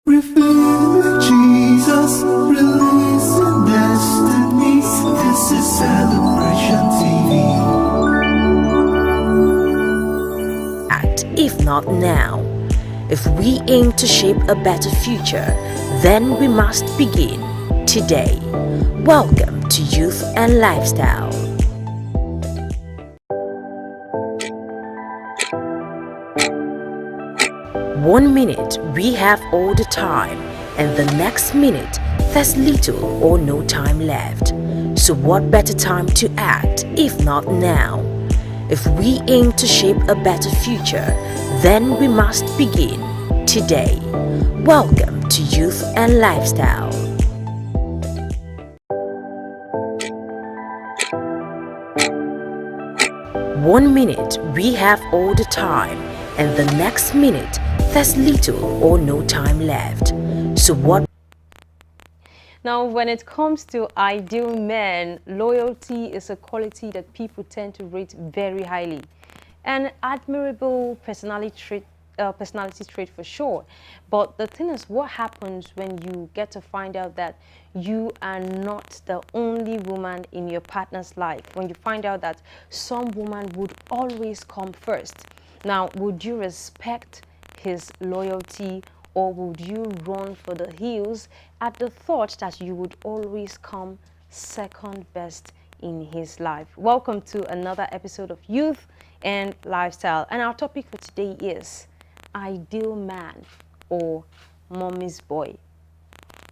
Revealing Jesus, releasing destinies. This is Celebration TV. If not now, if we aim to shape a better future, then we must begin today. Welcome to Youth and Lifestyle. One minute we have all the time, and the next minute there's little or no time left. So what better time to act if not now? If we aim to shape a better future, then we must begin today. Welcome to Youth and Lifestyle. One minute we have all the time, and the next minute there's little or no time left. So what? Now, when it comes to ideal men, loyalty is a quality that people tend to rate very highly. An admirable personality trait for sure. But the thing is, what happens when you get to find out that you are not the only woman in your partner's life? When you find out that some woman would always come first. Now, would you respect his loyalty, or would you run for the hills at the thought that you would always come second best in his life? Welcome to another episode of Youth and Lifestyle, and our topic for today is ideal man or mommy's boy.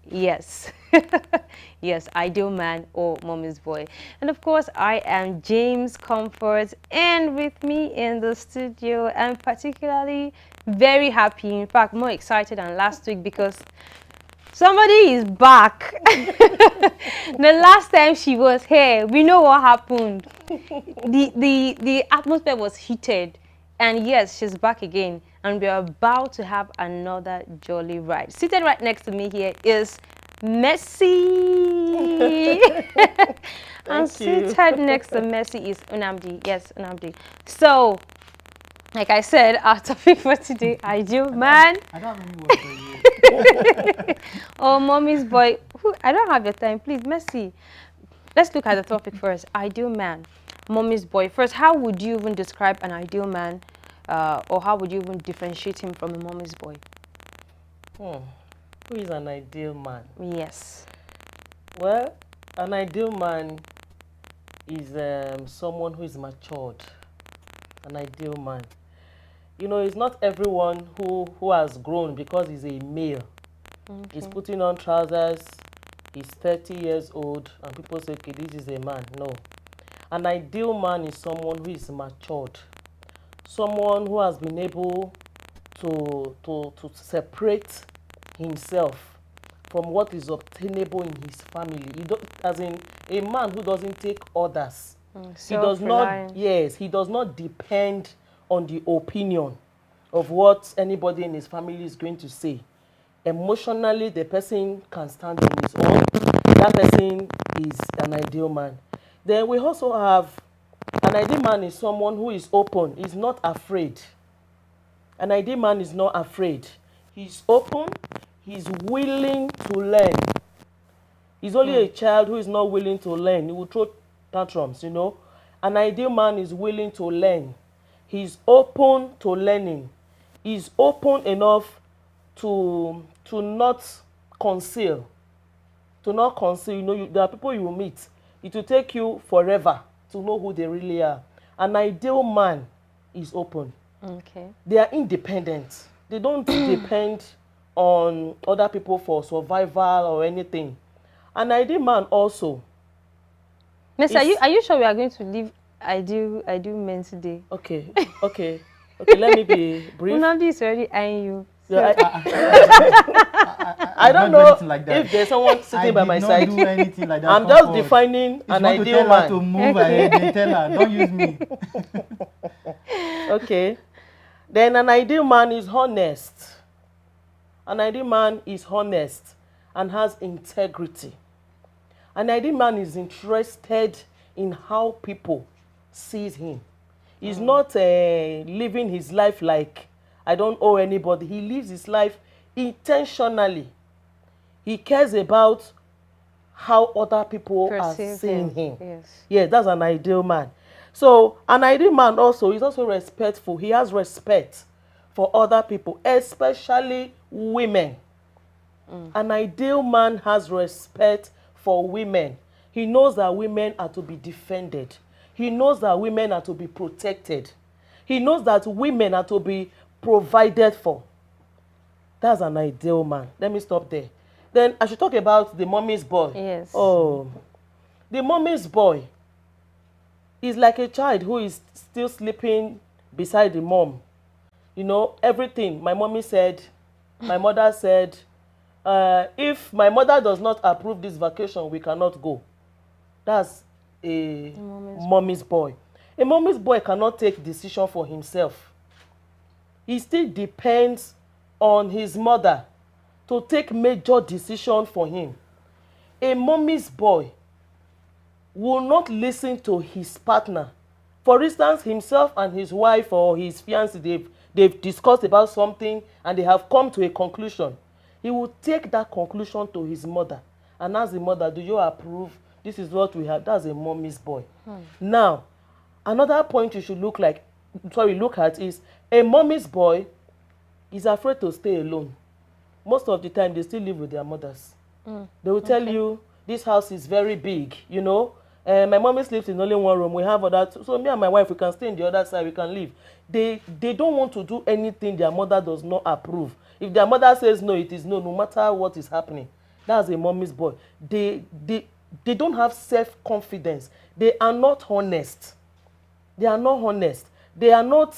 Yes. Yes, ideal man or mommy's boy. And of course, I am James Comfort, and with me in the studio, I'm particularly very happy, in fact more excited than last week, because somebody is back. The last time she was here, we know what happened. The atmosphere was heated, and yes, she's back again, and we are about to have another jolly ride. Seated right next to me here is Mercy. And seated next to Mercy is Nnamdi. Yes, Nnamdi. So, like I said, our topic for today, ideal man. I don't have any word for you. Oh, mommy's boy. I don't have your time, please, Mercy. Let's look at the topic first. Ideal man, mommy's boy. First, how would you even describe an ideal man, or how would you even differentiate him from a mommy's boy? Who is an ideal man? Yes. Well, an ideal man is someone who is matured. An ideal man. You know, it's not everyone who has grown because he's a male. Okay. He's putting on trousers, he's 30 years old, and people say, okay, this is a man. No. An ideal man is someone who is matured. Someone who has been able to separate himself from what is obtainable in his family. As in a man who doesn't take orders. He does not, yes, he does not depend on the opinion of what anybody in his family is going to say. Emotionally, the person can stand on his own. That person is an ideal man. Then we also have an ideal man is someone who is open, is not afraid. An ideal man is not afraid. He's open, he's willing to learn. He's only a child who is not willing to learn. He will throw tantrums, you know. An ideal man is willing to learn. He's open to learning. He's open enough to not conceal. To not conceal. You know, there are people you will meet. It will take you forever to know who they really are. An ideal man is open. Okay. They are independent. They don't depend on other people for survival or anything. An ideal man also. Miss, are you sure we are going to leave ideal men today? Okay. Let me be brief. Nnamdi is already eyeing you. Yeah, I don't know like if there's someone sitting by my side. Do anything like that. I'm just defining an ideal man. To move ahead, then tell her, don't use me. Okay. Then an ideal man is honest. An ideal man is honest and has integrity. An ideal man is interested in how people sees him. He's not living his life like I don't owe anybody. He lives his life intentionally. He cares about how other people are Perceive seeing him. Yes. Yeah, that's an ideal man. So an ideal man also is also respectful. He has respect for other people, especially women. An ideal man has respect for women. He knows that women are to be defended. He knows that women are to be protected. He knows that women are to be provided for. That's an ideal man. Let me stop there. Then I should talk about the mommy's boy. Yes. Oh, the mommy's boy is like a child who is still sleeping beside the mom. You know, everything my mommy said, my mother said, if my mother does not approve this vacation, we cannot go. That's a mommy's boy. A mommy's boy cannot take decision for himself. He still depends on his mother to take major decision for him. A mommy's boy will not listen to his partner. For instance, himself and his wife or his fiancé, they've discussed about something and they have come to a conclusion. He will take that conclusion to his mother and ask the mother, do you approve? This is what we have. That's a mommy's boy. Now, another point you should look at is a mommy's boy is afraid to stay alone. Most of the time, they still live with their mothers. They will tell you, this house is very big, you know. My mommy sleeps in only one room. We have other, so me and my wife, we can stay in the other side, we can live. They don't want to do anything their mother does not approve. If their mother says no, it is no, no matter what is happening. That's a mommy's boy. They don't have self-confidence. They are not honest. They are not honest. They are not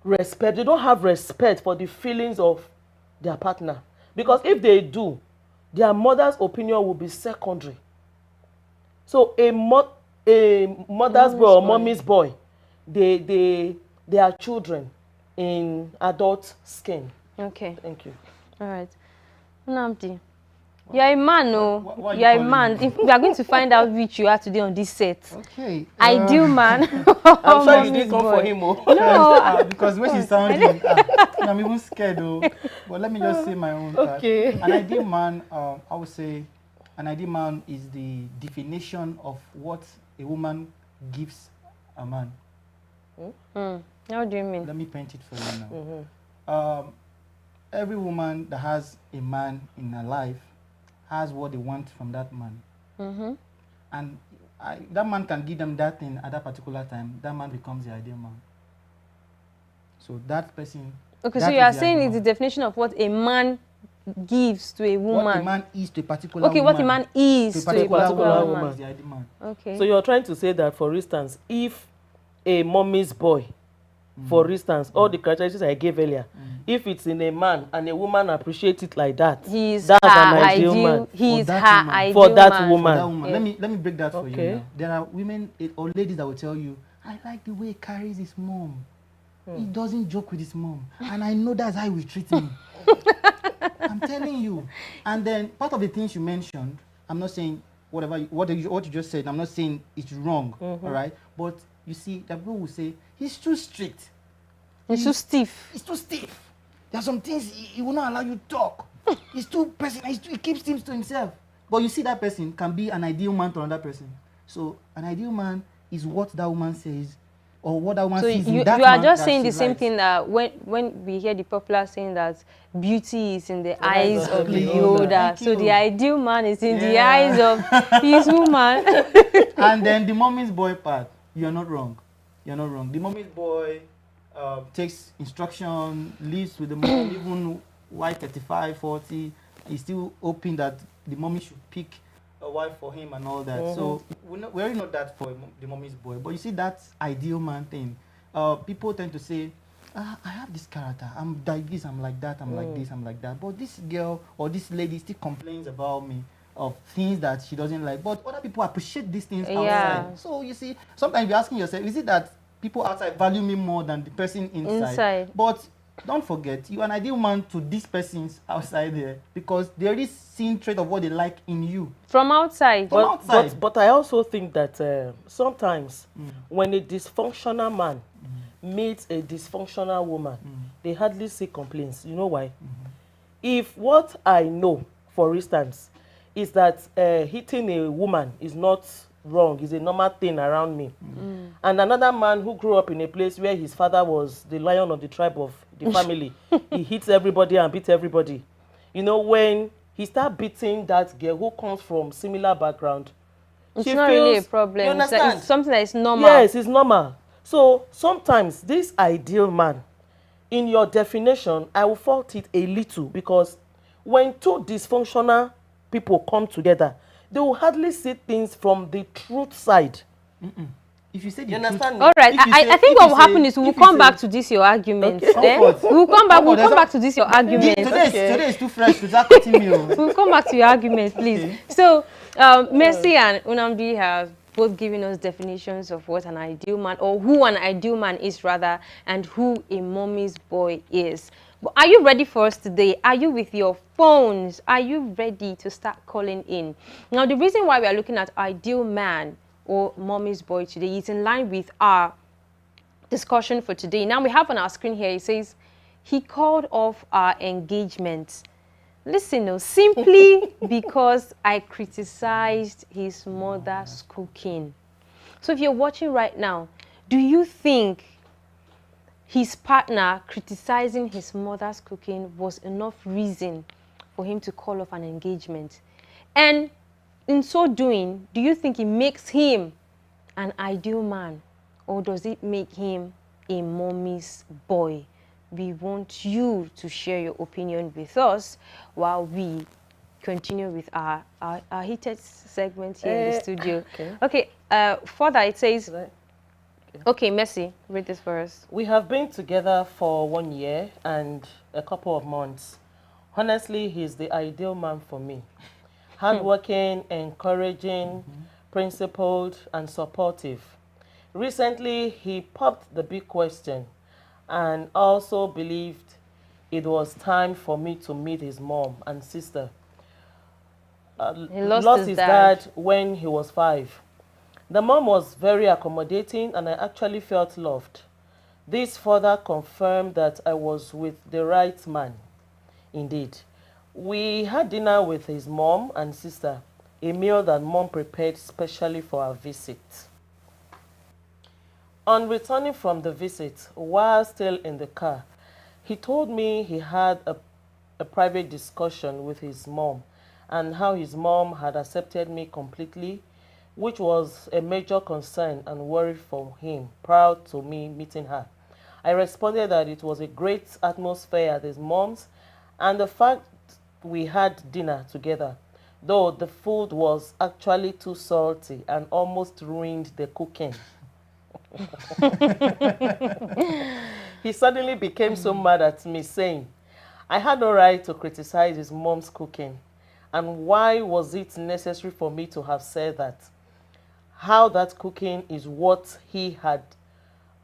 respect. They don't have respect for the feelings of their partner. Because if they do, their mother's opinion will be secondary. So a mother's boy or mommy's boy, they are children in adult skin. Okay. Thank you. All right. Nnamdi, you're a man, no? What You're a you man. If we are going to find out which you are today on this set. Okay. Ideal man. I'm sure you Mommy's didn't come boy. for him. Oh. No. Because when she's sounding, I'm even scared though. But let me just say my own part. Okay. An ideal man, I would say, an ideal man is the definition of what a woman gives a man. How do you mean? Let me paint it for you now. Every woman that has a man in her life has what they want from that man. And that man can give them that thing at that particular time. That man becomes the ideal man. So that person... Okay, that so you is are the saying ideal it's the man. definition of what a man gives to a woman. What a man is to a particular Okay, woman. what a man is to a particular woman. is the ideal man. Okay. So you're trying to say that, for instance, if a mommy's boy, for instance, all the characteristics I gave earlier, if it's in a man and a woman appreciates it like that, He's that's her an ideal man. He's For that her woman. ideal For that man. woman. That woman. Yeah. Let me break that for you Okay. now. There are women or ladies that will tell you, I like the way he carries his mom. He doesn't joke with his mom. And I know that's how he will treat me. I'm telling you. And then part of the things you mentioned, I'm not saying what you just said, I'm not saying it's wrong, all right? But you see, that people will say, he's too strict. He's too stiff. He's too stiff. There are some things he will not allow you to talk. He's too personal. He keeps things to himself. But you see, that person can be an ideal man to another person. So an ideal man is what that woman says, or what that woman So sees you in that are man just that saying she the same likes. thing that when we hear the popular saying that beauty is in the eyes of the the beholder. beholder. Thank So the you. ideal man is in the Yeah. eyes of his woman. And then the mommy's boy part, you're not wrong. You're not wrong. The mommy's boy takes instruction, lives with the mom, even while 35, 40, he's still hoping that the mommy should pick a wife for him and all that. So we're already not that for the mommy's boy. But you see that ideal man thing. People tend to say, I have this character. I'm like this, I'm like that, I'm like this, I'm like that. But this girl or this lady still complains about me of things that she doesn't like. But other people appreciate these things outside. Yeah. So you see, sometimes you're asking yourself, is it that people outside value me more than the person inside? But don't forget, you're an ideal man to these persons outside there because they already seen trait of what they like in you. From outside. From outside. But I also think that sometimes when a dysfunctional man meets a dysfunctional woman, they hardly see complaints. You know why? if what I know, for instance, is that hitting a woman is not wrong, is a normal thing around me, and another man who grew up in a place where his father was the lion of the tribe of the family, he hits everybody and beats everybody. You know, when he starts beating that girl who comes from similar background, it's not really a problem. You understand? It's something that is normal. Yes, it's normal. So sometimes this ideal man, in your definition, I will fault it a little, because when two dysfunctional people come together, they will hardly see things from the truth side. If you say the You understand me? All right, I think what will happen is we'll come back to this your argument. Okay. We'll come back to this your argument. Today is too fresh without cutting me. We'll come back to your argument, please. Okay. So, Mercy and Nnamdi have both given us definitions of what an ideal man, or who an ideal man is rather, and who a mommy's boy is. But are you ready for us today? Are you with your phones? Are you ready to start calling in? Now, the reason why we are looking at ideal man or mommy's boy today is in line with our discussion for today. Now, we have on our screen here, it says, he called off our engagement. Listen, no, simply because I criticized his mother's cooking. So if you're watching right now, do you think his partner criticizing his mother's cooking was enough reason for him to call off an engagement? And in so doing, do you think it makes him an ideal man, or does it make him a mommy's boy? We want you to share your opinion with us while we continue with our heated segment here in the studio. Okay, further it says, okay, Mercy, read this for us. We have been together for 1 year and a couple of months. Honestly, he's the ideal man for me. Hardworking, encouraging, principled, and supportive. Recently, he popped the big question and also believed it was time for me to meet his mom and sister. He lost his dad when he was 5. The mom was very accommodating, and I actually felt loved. This further confirmed that I was with the right man. Indeed. We had dinner with his mom and sister, a meal that mom prepared specially for our visit. On returning from the visit, while still in the car, he told me he had a private discussion with his mom and how his mom had accepted me completely, which was a major concern and worry for him prior to me meeting her. I responded that it was a great atmosphere at his mom's, and the fact we had dinner together, though the food was actually too salty and almost ruined the cooking. He suddenly became so mad at me, saying I had no right to criticize his mom's cooking, and why was it necessary for me to have said that? How that cooking is what he had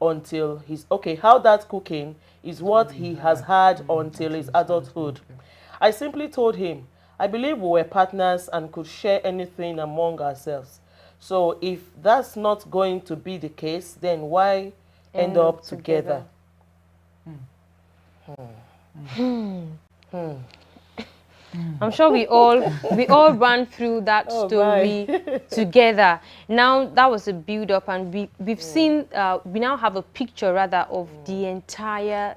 until his how that cooking is what he has had until his adulthood. I simply told him I believe we were partners and could share anything among ourselves. So if that's not going to be the case, then why end up together? I'm sure we all ran through that story together. Now that was a build up, and we've seen we now have a picture rather of the entire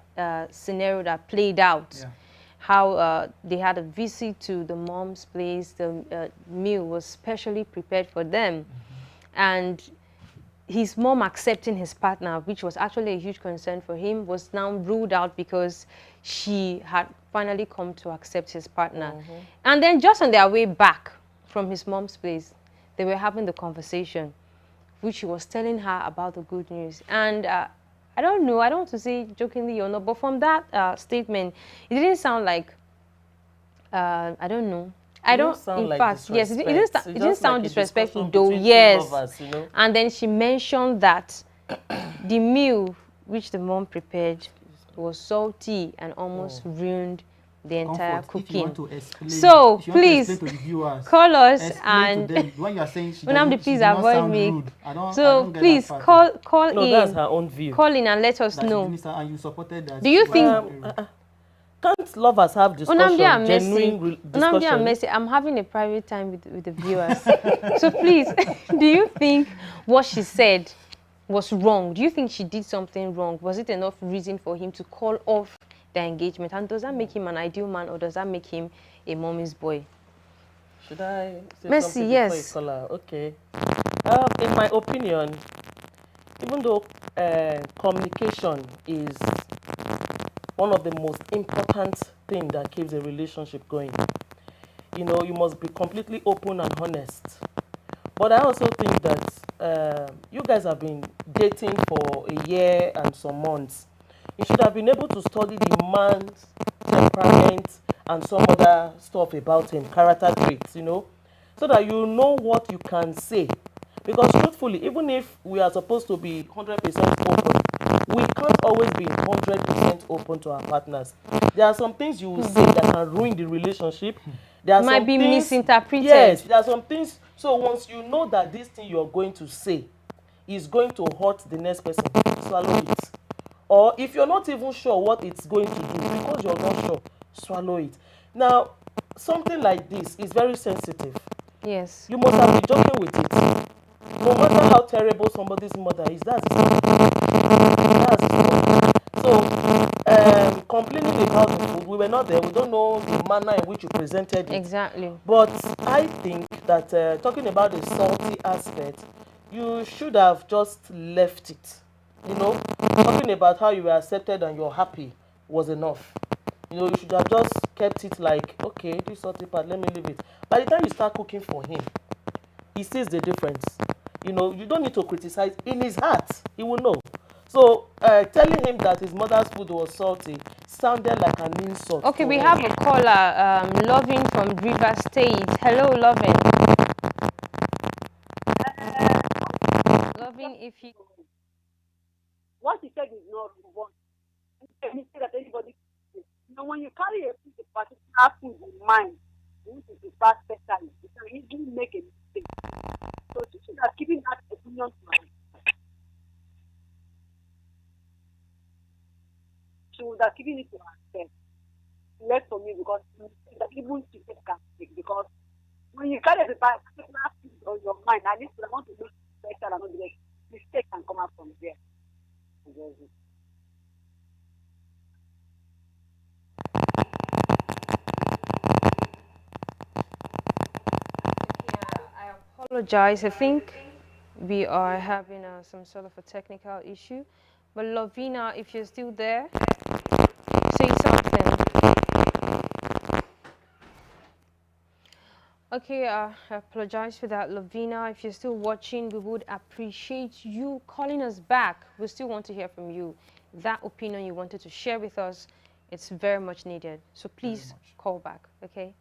scenario that played out. Yeah. How they had a visit to the mom's place. The meal was specially prepared for them, and his mom accepting his partner, which was actually a huge concern for him, was now ruled out because she had finally come to accept his partner. And then just on their way back from his mom's place, they were having the conversation, which she was telling her about the good news. And I don't know, I don't want to say jokingly or not, but from that statement, it didn't sound like, I don't know. I don't, in fact, yes, it didn't sound disrespectful though, yes. Lovers, you know? And then she mentioned that the meal which the mom prepared was salty and almost ruined the entire cooking. So please call us and Nnamdi, please avoid me. So please call No, in. that's her own view. Call in and let us know. And you supported that. Do you think Can't lovers have discussion, genuine discussion? Nnamdi and Mercy, I'm having a private time with the viewers. So please, do you think what she said was wrong? Do you think she did something wrong? Was it enough reason for him to call off the engagement? And does that make him an ideal man, or does that make him a mommy's boy? Should I say Mercy, something yes. before you call her? Okay. In my opinion, even though communication is one of the most important things that keeps a relationship going, you know, you must be completely open and honest. But I also think that you guys have been dating for a year and some months. You should have been able to study the man's temperament and some other stuff about him, character traits, you know, so that you know what you can say. Because truthfully, even if we are supposed to be 100% open, we can't always be 100% open to our partners. There are some things you will say that can ruin the relationship. There are Might some be things, misinterpreted. Yes, there are some things. So once you know that this thing you're going to say is going to hurt the next person, swallow it. Or if you're not even sure what it's going to do, because you're not sure, swallow it. Now, something like this is very sensitive. Yes. You must have been joking with it. No matter how terrible somebody's mother is, that's his mother. That's his mother. So, complaining about the food, we were not there. We don't know the manner in which you presented it. Exactly. But I think that talking about the salty aspect, you should have just left it. You know, talking about how you were accepted and you're happy was enough. You know, you should have just kept it like, okay, this salty part, let me leave it. By the time you start cooking for him, he sees the difference. You know, you don't need to criticize. In his heart, he will know. So, telling him that his mother's food was salty sounded like an insult. Okay, we have a caller, Loving from River State. Hello, Loving. Loving, if you... What he said is not wrong. He said that anybody, you know, when you carry a particular food in mind, you need to prepare specially. You can easily make a mistake. So she should have given that opinion to her. She would have given it to herself. Less for me, because that even she can take, because when you carry a particular food on your mind, at least I want to make it better and not the mistake can come out from there. I apologize. I think we are having some sort of a technical issue. But Lovina, if you're still there, say something. Okay, I apologize for that, Lovina. If you're still watching, we would appreciate you calling us back. We still want to hear from you. That opinion you wanted to share with us, it's very much needed. So please call back, okay?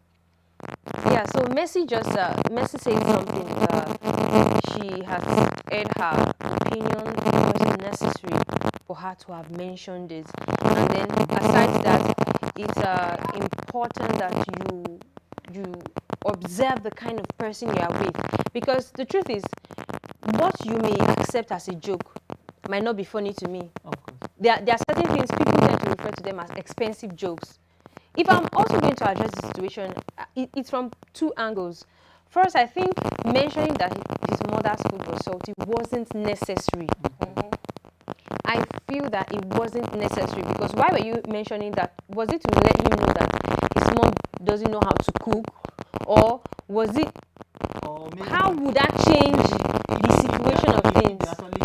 Yeah, so Mercy Mercy said something. She has heard her opinion. It wasn't necessary for her to have mentioned it. And then, aside that, it's important that you observe the kind of person you are with, because the truth is, what you may accept as a joke might not be funny to me. Of course. There are certain things people tend to refer to them as expensive jokes. If I'm also going to address the situation, it's from two angles. First, I think mentioning that his mother's food was salty wasn't necessary. I feel that it wasn't necessary, because why were you mentioning that? Was it to let him know that his mom doesn't know how to cook? Or was it, how would that change the situation of things? They're actually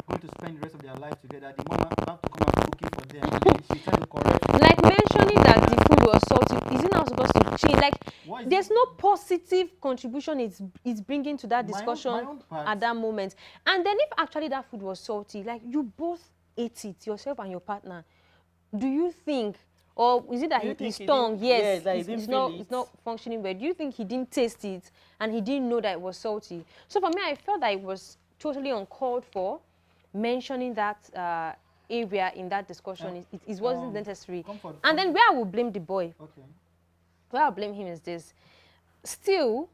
going to spend the rest of their life together. The mama have to come and cooking for them. And then she's trying to correct it. Like mentioning that the food was salty, is it now supposed to change? Like, there's no positive contribution it's bringing to that discussion at that moment. And then if actually that food was salty, like you both ate it, yourself and your partner, do you think, or is it that his tongue, yes, it's not functioning well? Do you think he didn't taste it and he didn't know that it was salty? So for me, I felt that it was totally uncalled for mentioning that area in that discussion. It wasn't necessary. And then where I will blame the boy, where I'll blame him is this. Still,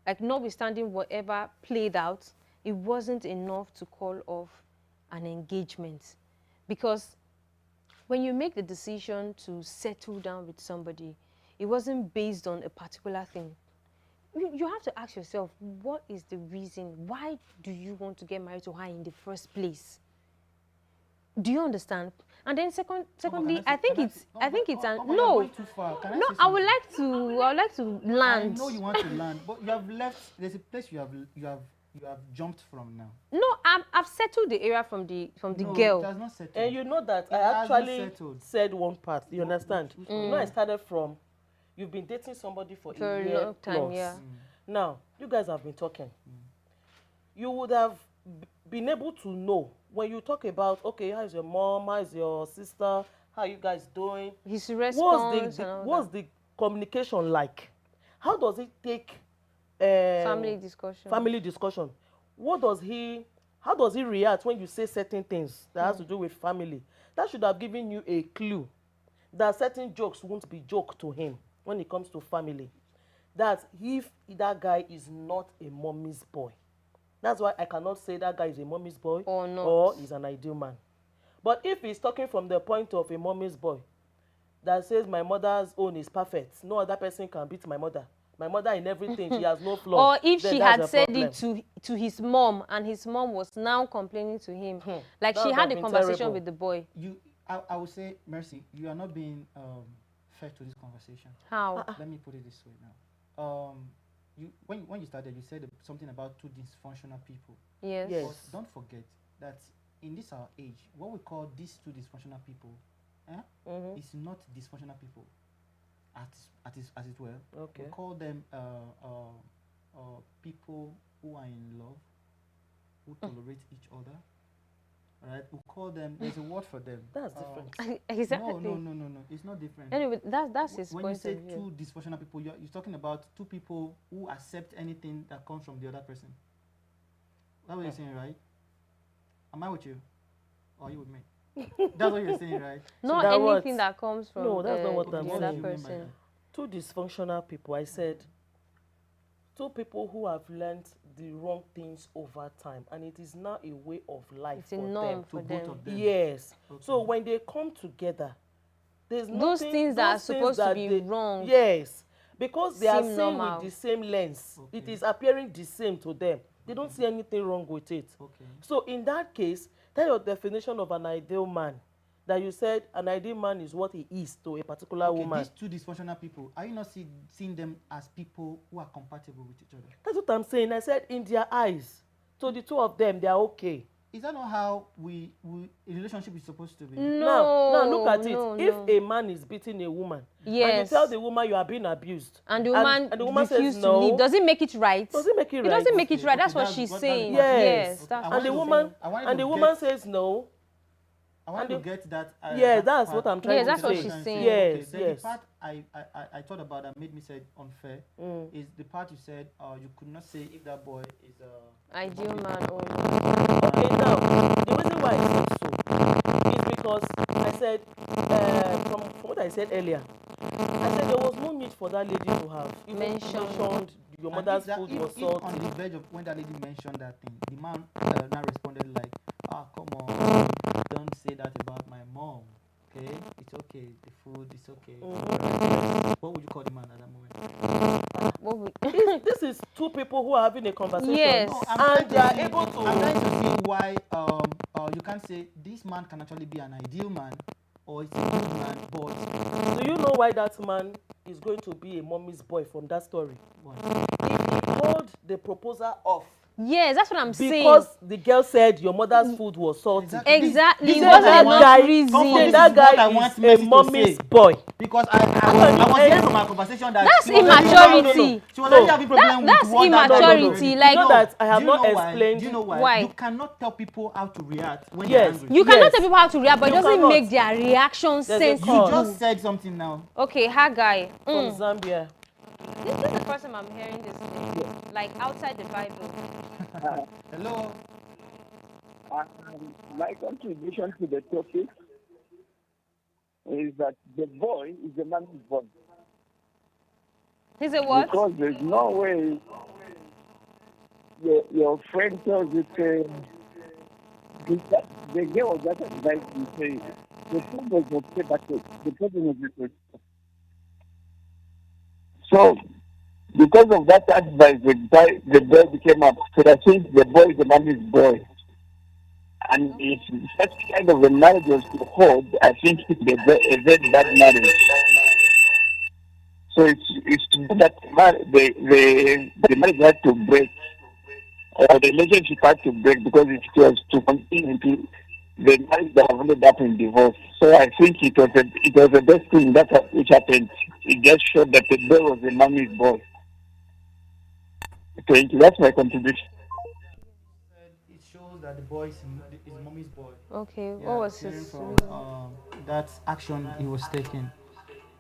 like notwithstanding whatever played out, it wasn't enough to call off an engagement. Because when you make the decision to settle down with somebody, it wasn't based on a particular thing. You have to ask yourself, what is the reason? Why do you want to get married to her in the first place? Do you understand? And then secondly, I think it's an no. No, I would like to land. I know you want to land, but you have left. There's a place you have jumped from now. No, I've settled the area from the No, girl. it has not settled. And you know that It I has not actually settled. said one part. You understand? which You know, I started from, you've been dating somebody for For a a year long time, plus. yeah. Now, you guys have been talking. You would have been able to know when you talk about, okay, how's your mom, how's your sister, how you guys doing? His response What's the communication like? How does it take family discussion. family discussion? How does he react when you say certain things that has to do with family? That should have given you a clue that certain jokes won't be joke to him when it comes to family. That if that guy is not a mommy's boy, that's why I cannot say that guy is a mommy's boy Or not. or is an ideal man. But if he's talking from the point of a mommy's boy that says my mother's own is perfect, no other person can beat my mother. My mother in everything, she has no flaw. Or if then she that's had a said problem. it to his mom, and his mom was now complaining to him, like That she would had have a been conversation terrible. with the boy. I would say, Mercy, you are not being fair to this conversation. How? Let me put it this way now. When you started, you said something about two dysfunctional people. Yes. Yes. But don't forget that in this our age, what we call these two dysfunctional people, is not dysfunctional people, as it were. Okay. We call them people who are in love, who tolerate each other. Right? We call them. There's a word for them. That's different. Exactly. No. It's not different. Anyway, that's his When you point say of view. two dysfunctional people, you're talking about two people who accept anything that comes from the other person. That's what you're saying, right? Am I with you? Or are you with me? That's what you're saying, right? Not that anything what- that comes from No, that's not what the I'm other saying. person. Two dysfunctional people, I said, two people who have learned the wrong things over time, and it is now a way of life It's a for norm them. for To them. both of them. Yes. Okay. So when they come together, there's Those nothing, things that are those supposed to that be wrong Yes, because they are seem seeing normal. with the same lens. It Okay. is appearing the same to them. They don't see anything wrong with it. Okay. So in that case, tell your definition of an ideal man. That you said an ideal man is what he is to a particular Okay, woman. these two dysfunctional people, are you not seeing them as people who are compatible with each other? That's what I'm saying. I said in their eyes. So the two of them, they are okay. Is that not how a relationship is supposed to be? Now look at it. no, If no. a man is beating a woman, and you Yes. tell the woman you are being abused, And the woman, and the woman says refused to no, leave. Does it make it right? does it make it It right? doesn't make it Okay, right. That's okay, what she's that's saying. what- Yes. That's I what And the wanted she's to- woman, saying. I wanted and to the woman get- says no. I want And to get that. Yeah, that's part. what I'm trying Yes, to that's say. what she's saying. Yes, Then yes. the part I thought about that made me say unfair is the part you said you could not say if that boy is Ideal man or not. Okay, now the reason why I said so is because I said from what I said earlier, I said there was no need for that lady to have even mentioned your mother's food was if on salty. the verge of when that lady mentioned that thing, the man now responded like, come on, don't say that about my mom. Okay, it's okay. The food is okay. What would you call the man at that moment? What would This is two people who are having a conversation. Yes. No, And they are able to. I'm trying to see why you can't say this man can actually be an ideal man or it's a good man, but Do you know why that man is going to be a mommy's boy from that story? what? He called the proposal off Yes, that's what I'm saying. because the girl said your mother's food was salty. Exactly. This It is wasn't what I want. enough Come reason. from this That is what I guy want is Mercy a to mommy's say. boy. Because I was hearing from my conversation that That's she was already- immaturity. She was already having problem That's with what that immaturity. dog did. Like, You know that I have Do you not know why? explained. Do you know why? Why? You cannot tell people how to react when Yes. they're angry. You cannot Yes. tell people how to react, but it You doesn't cannot. make their reaction There's a sense. You cause. just said something now. Okay, Haggai. From Zambia. This is the first time I'm hearing this thing. Like outside the Bible. Hello. My contribution to the topic is that the boy is the man's boy. He said what? Because there's no way your friend tells you the girl that advised you say The thing was okay, but the problem was it. So, because of that advice, the boy became upset. I think the boy is the mommy's boy. And if such kind of a marriage was to hold, I think it's a very bad marriage. So it's that the marriage had to break, or the relationship had to break, because if it was to continue to the marriage that have ended up in divorce. So I think it was the best thing which happened. It just showed that the boy was the mommy's boy. Thank you. That's my contribution. It shows that the boy is mommy's boy. Okay, Yeah, what was hearing his from reason? that action he was taking,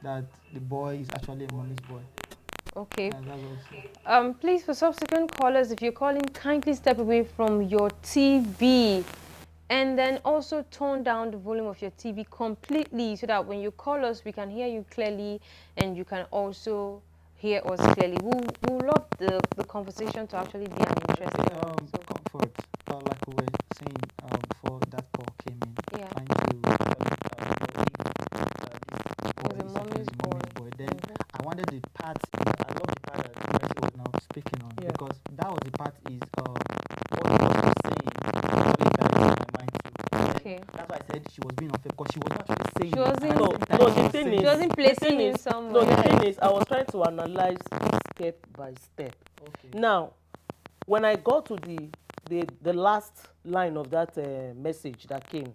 that the boy is actually a mommy's boy. Okay. And that's also. Please, for subsequent callers, if you're calling, kindly step away from your TV. And then also tone down the volume of your TV completely so that when you call us, we can hear you clearly and you can also hear us clearly. We'll love the conversation to actually be an interesting one. So, Comfort, like we were saying before that call came in, yeah. trying to He's a mommy's boy. Then I wanted the part, I love the part that Mercy was now speaking on, because that was the part is what he was saying really got in my mind too. Okay. That's why I said she was being unfair, because she was not actually saying She it, wasn't- and No, at the same no, time the was thing saying is, She wasn't placing him no, somewhere. the thing is, I was trying to analyze step by step. Okay. Now, when I got to the last line of that message that came,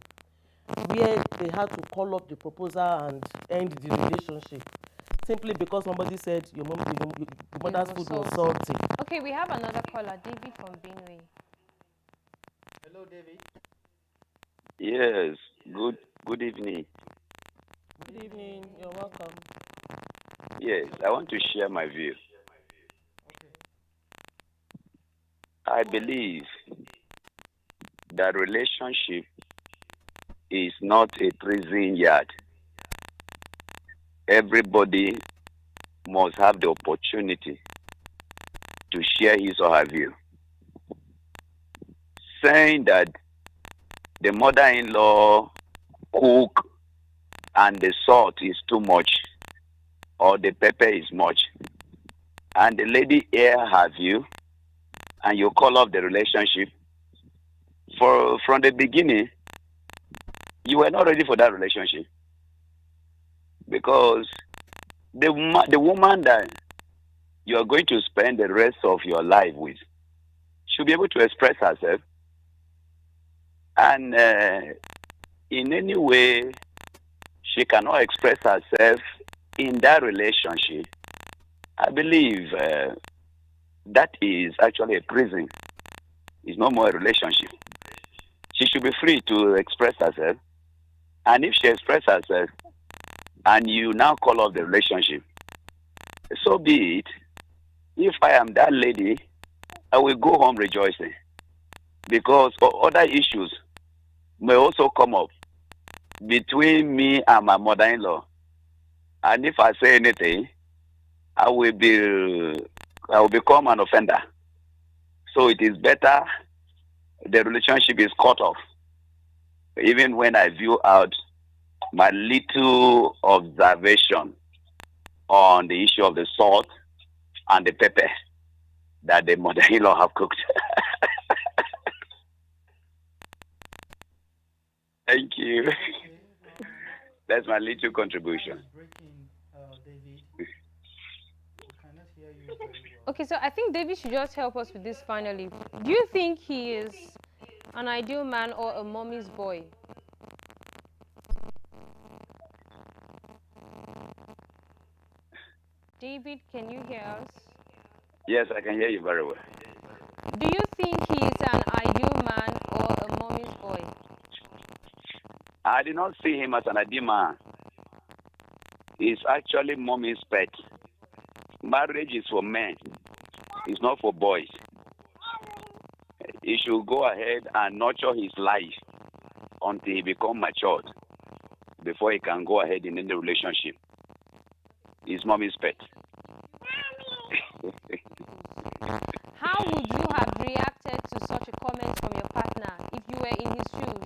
where they had to call up the proposer and end the relationship, simply because somebody said your mother's food was salty. Okay, we have another caller, David from Benue. Hello, David. Yes, good evening. Good evening, you're welcome. Yes, I want to share my view. I believe that relationship is not a prison yard. Everybody must have the opportunity to share his or her view. Saying that the mother-in-law cook and the salt is too much, or the pepper is much, and the lady here have you, and you call off the relationship, from the beginning, you were not ready for that relationship. Because the woman that you are going to spend the rest of your life with should be able to express herself. And in any way she cannot express herself in that relationship, I believe that is actually a prison. It's no more a relationship. She should be free to express herself. And if she expresses herself and you now call off the relationship, so be it. If I am that lady, I will go home rejoicing. Because other issues may also come up between me and my mother-in-law. And if I say anything, I will become an offender. So it is better the relationship is cut off. Even when I view out my little observation on the issue of the salt and the pepper that the mother-in-law have cooked. Thank you. That's my little contribution. Breaking, David. We cannot hear you very well. Okay, so I think David should just help us with this finally. Do you think he is an ideal man or a mommy's boy? David, can you hear us? Yes, I can hear you very well. Do you think he is an ideal man or a mommy's boy? I did not see him as an ideal man. He's actually mommy's pet. Marriage is for men. It's not for boys. He should go ahead and nurture his life until he becomes matured before he can go ahead in any relationship. He's mommy's pet. How would you have reacted to such a comment from your partner if you were in his shoes?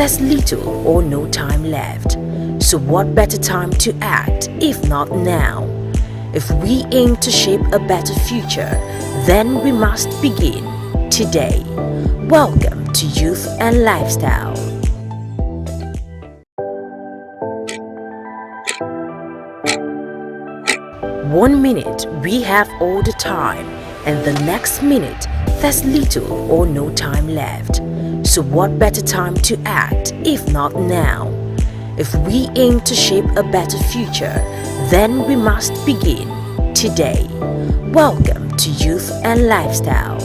there's little or no time left. So what better time to act if not now? If we aim to shape a better future, then we must begin today. Welcome to Youth and Lifestyle. One minute we have all the time, and the next minute there's little or no time left. So what better time to act if not now? If we aim to shape a better future, then we must begin today. Welcome to Youth and Lifestyle.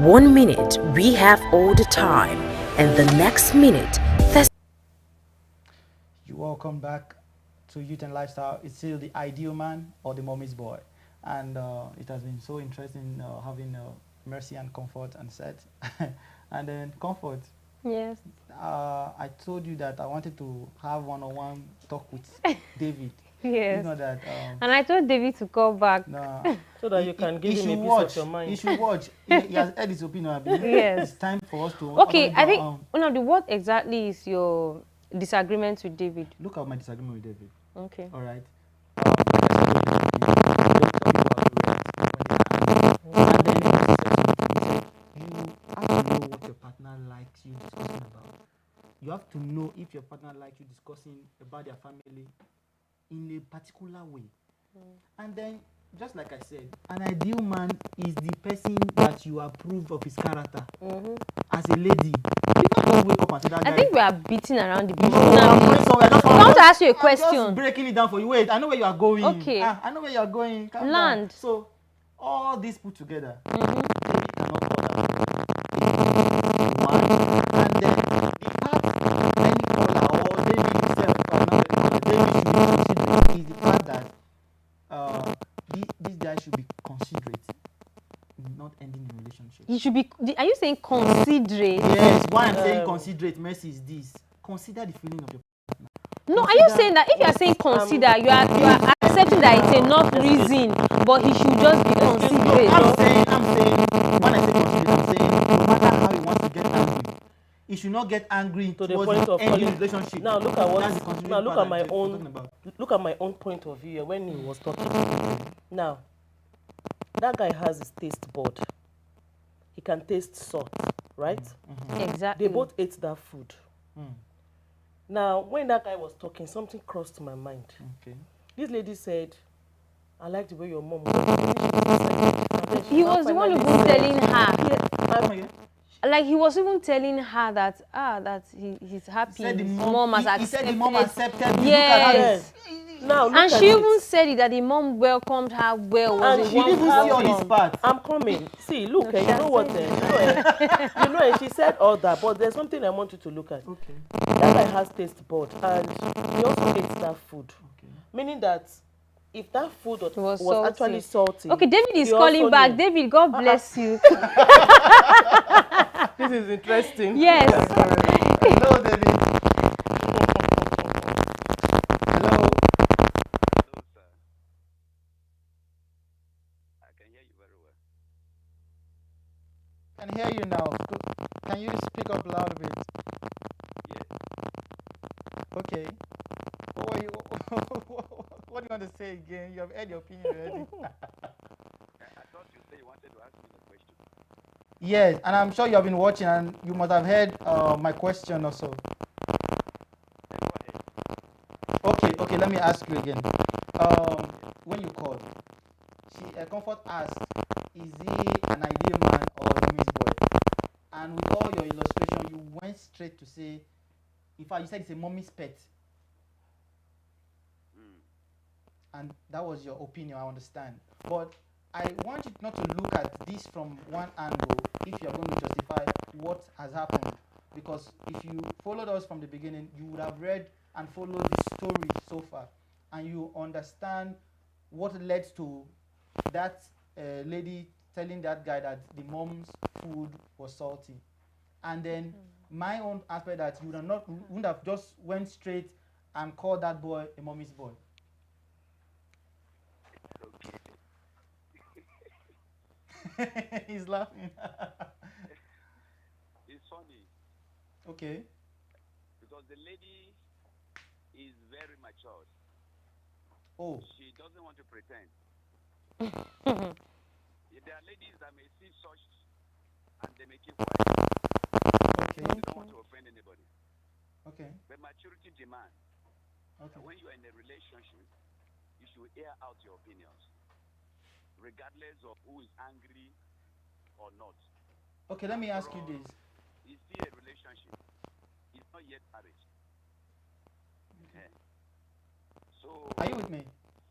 One minute we have all the time, and the next minute there's... You welcome back to Youth and Lifestyle. It's still the ideal man or the mommy's boy. And it has been so interesting having Mercy and Comfort and Seth. And then Comfort. Yes. I told you that I wanted to have one-on-one talk with David. Yes. You know that. And I told David to call back. No, so that you can give him a piece of your mind. He should watch. He has heard his opinion. I believe. Yes. It's time for us to. Okay, I think, Nnamdi, what exactly is your disagreement with David? Look at my disagreement with David. Okay. All right. And then you have to know what your partner likes you discussing about. You have to know if your partner likes you discussing about their family in a particular way. And then, just like I said, an ideal man is the person that you approve of his character. As a lady, you can't wake up and say that guy. I think we are beating around the bush No, now. I want to ask you a I'm question. just breaking it down for you. Wait, I know where you are going. Okay. I know where you are going. Calm Land. down. So, all this put together, you cannot order. One, and then the part any caller or David himself, or not David should be considerate is the fact that this guy should be considerate, not ending the relationship. You should be. Are you saying considerate? Yes. Why I'm saying considerate, Mercy, is this: consider the feeling of your partner. No, are you saying that if you are saying consider, you are accepting that it's enough reason, but he should just be considerate? I'm saying, when I say considerate, I'm saying no matter how he wants to get angry, he should not get angry To the point of ending calling. relationship. Now look at That's the what. considerate Now look part at my I'm talking own. about. Look at my own point of view when he was talking. Now, that guy has his taste bud. He can taste salt, right? Exactly. They both ate that food. Now, when that guy was talking, something crossed my mind. Okay. This lady said, "I like the way your mom was." He was the one who was telling her. Yeah, Like he was even telling her that he's happy. Said the his mom has he accepted. said the mom accepted. Yes. now look And at she it. even said it, that the mom welcomed her well. And Was she a warm didn't see all welcome. his parts. I'm coming. See, look, No, you know what? You know, she said all that, but there's something I want you to look at. Okay. That guy has taste bud, and he also ate that food. Okay. Meaning that if that food was salty. actually salty. Okay, David is he calling also back. knew. David, God bless you. This is interesting. Yes. Hello, David. Hello. Hello, sir. I can hear you very well. I can hear you now. Can you speak up loud a bit? Yeah. Okay. What were you? What do you want to say again? You have heard your opinion already. I thought you said you wanted to ask me the question. Yes, and I'm sure you have been watching, and you must have heard my question also. Okay. Let me ask you again. When you called, Comfort asked, "Is he an ideal man or a mommy's boy?" And with all your illustration, you went straight to say, in fact, you said it's a mommy's pet. And that was your opinion, I understand. But I want you not to look at this from one angle if you're going to justify what has happened. Because if you followed us from the beginning, you would have read and followed the story so far. And you understand what led to that lady telling that guy that the mom's food was salty. And then my own aspect that you wouldn't have just went straight and called that boy a mommy's boy. He's laughing. It's funny Okay. because the lady is very mature. Oh. She doesn't want to pretend. There are ladies that may see such and they may keep quiet. Okay. They don't want to offend anybody. Okay. But maturity demands Okay. when you are in a relationship, you should air out your opinions, regardless of who is angry or not. Okay. Let me ask After you all, this. it's still a relationship. It's not yet marriage. Yeah. So, Are you with me?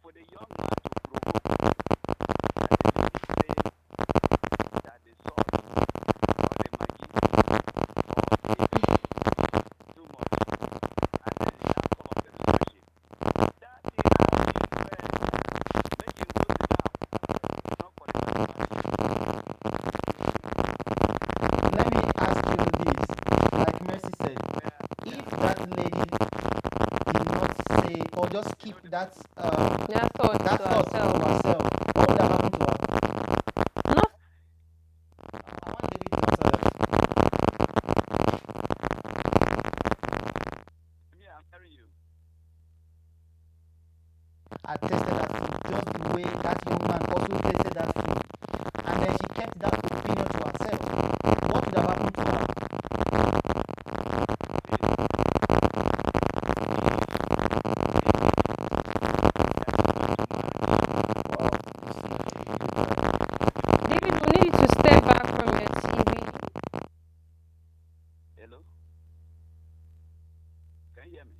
for the young man to provoke, that the lady say that the salt or the maggi or the too much, and then the outcome of the relationship. That thing has been make him go sit down. Not qualified to marry. Let me ask you this. Like Mercy said, if that lady did not say or just keep that Their thoughts that to thought to ourselves. herself, what would have happened to her? No, I want David to answer that. Me, I'm telling you. I tasted that food just the way that young man also tasted that food, and then she kept that opinion to herself. What would have happened to her? David, we need you to step back from your TV. Hello? Can you hear me?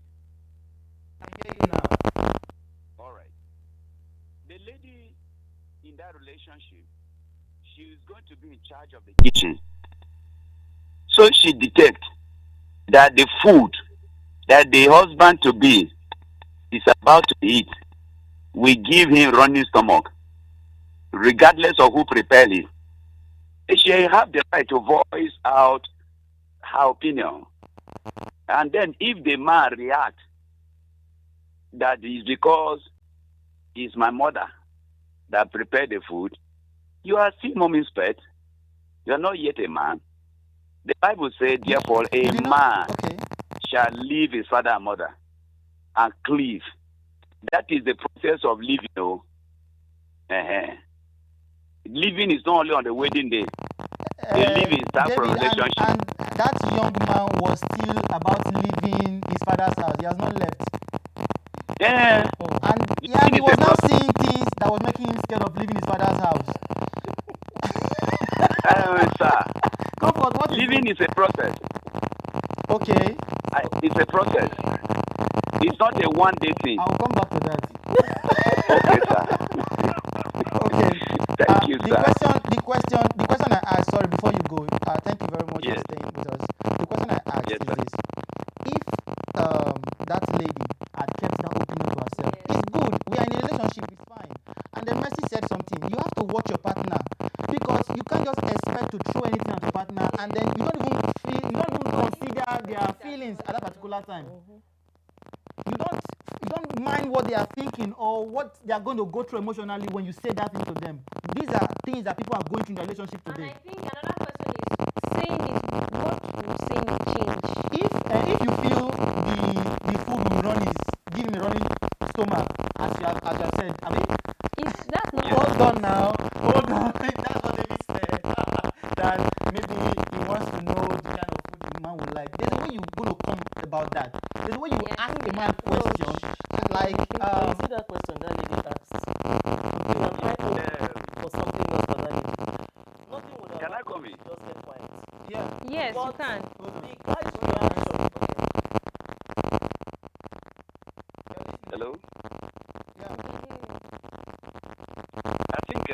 I hear you now. All right. The lady in that relationship, she is going to be in charge of the kitchen. So she detects that the food that the husband to be is about to eat will give him running stomach, regardless of who prepared it. She have the right to voice out her opinion. And then if the man react, that is because it's my mother that prepared the food, you are still mommy's pet. You are not yet a man. The Bible says, therefore, a You did man not. Okay. shall leave his father and mother and cleave. That is the process of living. Oh. Living is not only on the wedding day. They live in start from David, relationship. and that young man was still about leaving his father's house. He has not left. Yeah. And yeah, Living he is was a now process. seeing things that was making him scared of leaving his father's house. Sir, Go for it. What is living it? is a process. Okay, It's a process. It's not a one-day thing. I'll come back to that. Okay, sir. Okay. Thank you, the sir. question I asked. Sorry, before you go. Thank you very much Yes. for staying with us. The question I asked Yes, is sir. this: if that lady had kept that opinion to herself, Yes. it's good. We are in a relationship. It's fine. And then Mercy said something. You have to watch your partner because you can't just expect to throw anything at your partner and then you don't even consider their feelings at that particular time. You don't mind what they are thinking or what they are going to go through emotionally when you say that thing to them. These are things that people are going through in their relationship And today. I think another person is saying it. What you saying will change. If you feel the food will give him a running stomach, as you have said, I mean, That's not. hold on now, hold on. That's what David said. That maybe he wants to know the kind of food the man would like. There's a way you're going to come about that. There's a way you Yeah. ask a man question, like You see that question that lady asked. You are trying for something else for that lady. Nothing would have Can I happened come if in? she just kept quiet. yeah. Yes, you But can. the guy's reaction. Hello? Yeah. I think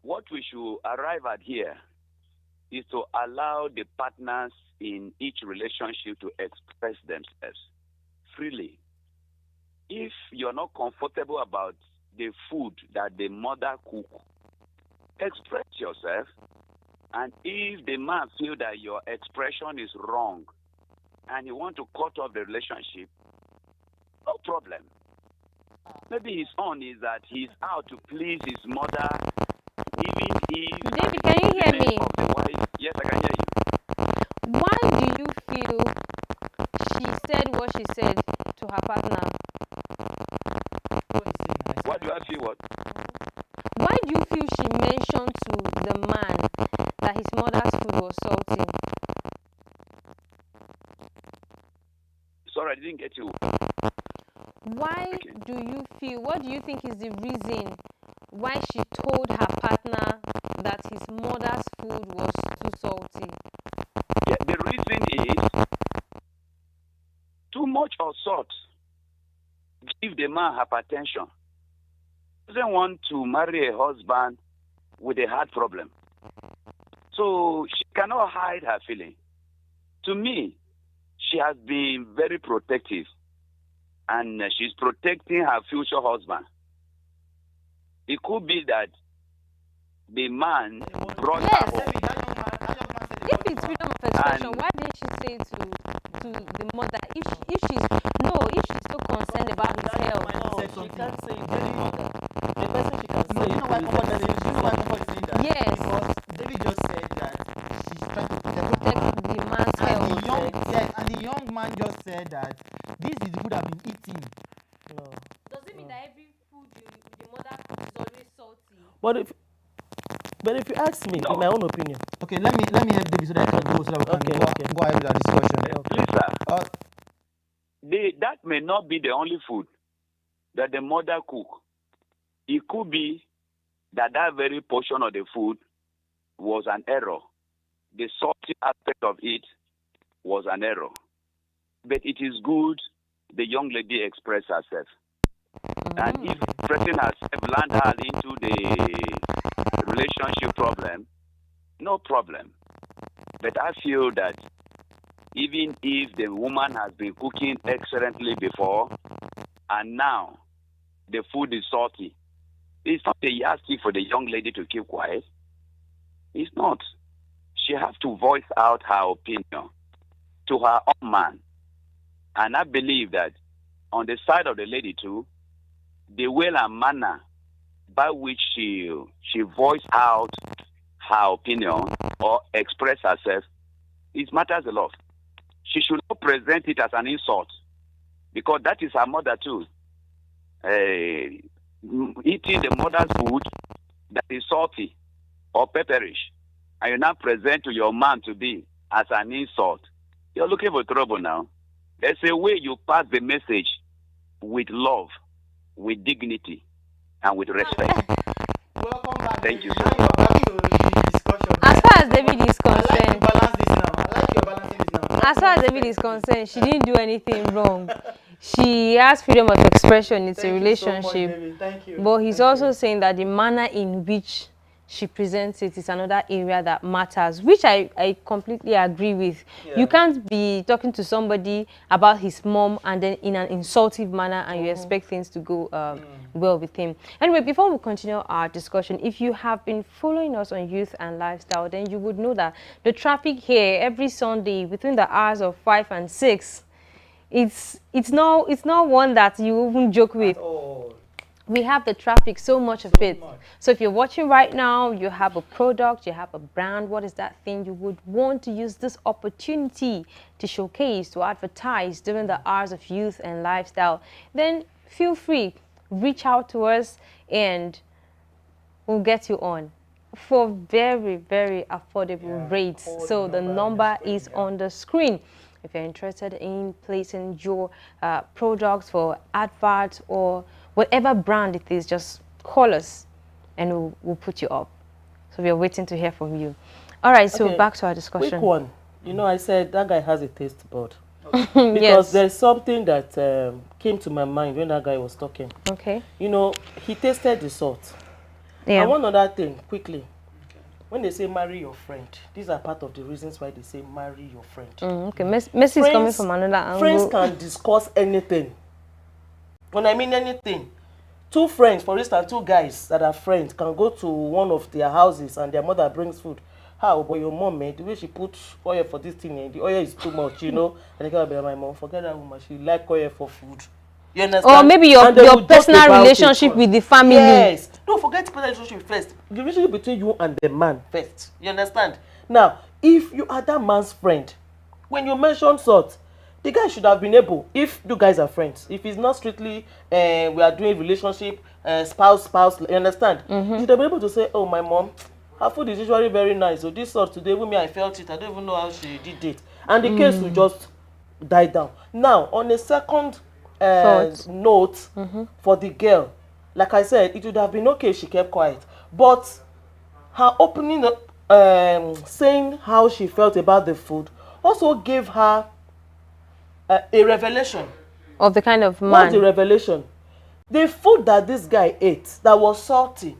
what we should arrive at here is to allow the partners in each relationship to express themselves freely. If you're not comfortable about the food that the mother cook, express yourself. And if the man feel that your expression is wrong and you want to cut off the relationship, no problem. Maybe his own is that he's out to please his mother, even if David, can you hear me? of the wife, yes, I can hear you. Why do you feel she said what she said to her partner? What do I feel? What? Why do you feel she mentioned to the man that his mother's food was salty? Sorry, I didn't get you. Why do you feel, what do you think is the reason why she told her partner that his mother's food was too salty? Yeah, the reason is too much of salt give the man hypertension. Doesn't want to marry a husband with a heart problem. So she cannot hide her feeling. To me, she has been very protective, and she's protecting her future husband. It could be that the man brought her home. If it's freedom of expression, why didn't she say to the mother if she's so concerned about his health? She can't say it to the mother. The person she can say it to. Yes. Because David just said that she's trying to Protect the man's health. and the young man just said that this is the food I've been eating. No. Does it mean that every food the mother cooks is always salty? But if you ask me, in my own opinion. Okay, let me help David so that I can go so that we can go ahead with our discussion. Lisa, that may not be the only food that the mother cook. It could be that very portion of the food was an error. The salty aspect of it was an error. But it is good the young lady expressed herself. And if expressing herself land her into the relationship problem, no problem. But I feel that even if the woman has been cooking excellently before, and now the food is salty, it's not a yardstick for the young lady to keep quiet. It's not. She has to voice out her opinion to her own man. And I believe that on the side of the lady too, the way and manner by which she voiced out her opinion or express herself, it matters a lot. She should not present it as an insult, because that is her mother too. Eating the mother's food that is salty or pepperish, and you now present to your man to be as an insult, you're looking for trouble now. There's a way you pass the message with love, with dignity, and with respect. Welcome back. Thank you so much. As far as David is concerned, I like your balancing this now. As far as David is concerned, she didn't do anything wrong. She has freedom of expression. It's a relationship. So much, thank you. But he's also saying that the manner in which she presents it is another area that matters, which I completely agree with. Yeah. You can't be talking to somebody about his mom and then in an insultive manner and you expect things to go well with him. Anyway, before we continue our discussion, if you have been following us on Youth and Lifestyle, then you would know that the traffic here every Sunday between the hours of 5 and 6, it's not one that you even joke with. We have the traffic, so much of it. So if you're watching right now, you have a product, you have a brand, what is that thing you would want to use this opportunity to showcase, to advertise during the hours of Youth and Lifestyle, then feel free, reach out to us and we'll get you on for very, very affordable rates. So the number is on the screen. If you're interested in placing your products for adverts or whatever brand it is, just call us and we'll put you up. So we're waiting to hear from you. All right, so back to our discussion. Quick one. You know, I said that guy has a taste bud. Because there's something that came to my mind when that guy was talking. Okay. You know, he tasted the salt. Yeah. And one other thing, quickly. When they say marry your friend, these are part of the reasons why they say marry your friend. Okay, Messi is coming from another angle. Friends can discuss anything. When I mean anything, two friends, for instance, two guys that are friends can go to one of their houses and their mother brings food. How about your mom, the way she put oil for this thing, the oil is too much, you know. And they go, my mom, forget that woman, she like oil for food. You understand? Or maybe your personal relationship with the family. Yes. Don't forget to put that relationship first. The relationship between you and the man first. You understand? Now, if you are that man's friend, when you mention salt, the guy should have been able, if you guys are friends, if it's not strictly we are doing relationship, spouse, you understand? You should have been able to say, oh, my mom, her food is usually very nice. So this salt today, with me, I felt it. I don't even know how she did it. And the case will just die down. Now, on a second note, for the girl, like I said, it would have been okay if she kept quiet. But her opening up, saying how she felt about the food, also gave her a revelation. Of the kind of man. What's the revelation? The food that this guy ate that was salty,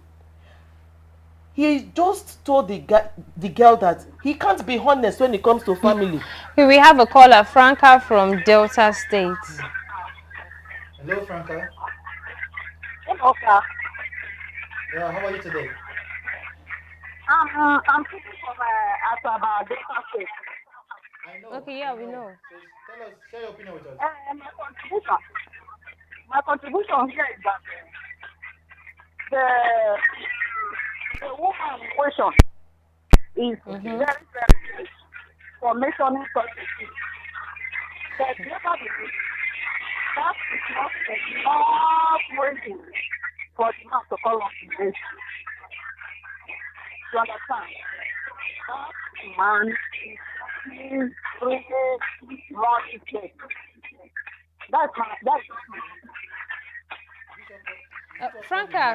he just told the girl that he can't be honest when it comes to family. We have a caller, Franca from Delta State. Hello, Franca. Hello, sir. Yeah, how are you today? I'm speaking from Asaba, Delta State. I know. Okay, yeah, we know. So tell us, share your opinion with us. My contribution here is that the woman in question is very, very good for mentioning such a thing. But nevertheless, that is not enough reason for the man to call off the nation. You understand? That man is really wrong. That's Franca.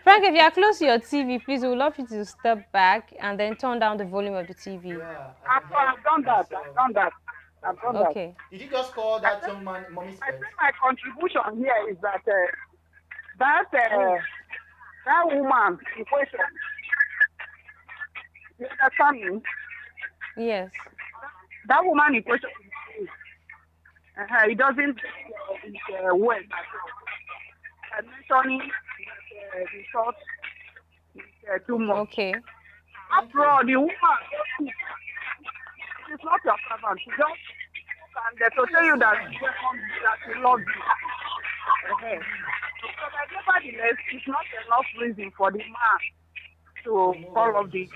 Frank, if you are close to your TV, please, we would love you to step back and then turn down the volume of the TV. Yeah, I've done that. Okay. Did you just call that young man mommy's I pet? think my contribution here is that that woman in question, you understand me? Yes. That woman in question, it doesn't well. I'm mentioning the short is too much. Okay. After all, the woman, she's not your servant. She just and to tell you that she loves you. But nevertheless, it's not enough reason for the man to call off the. You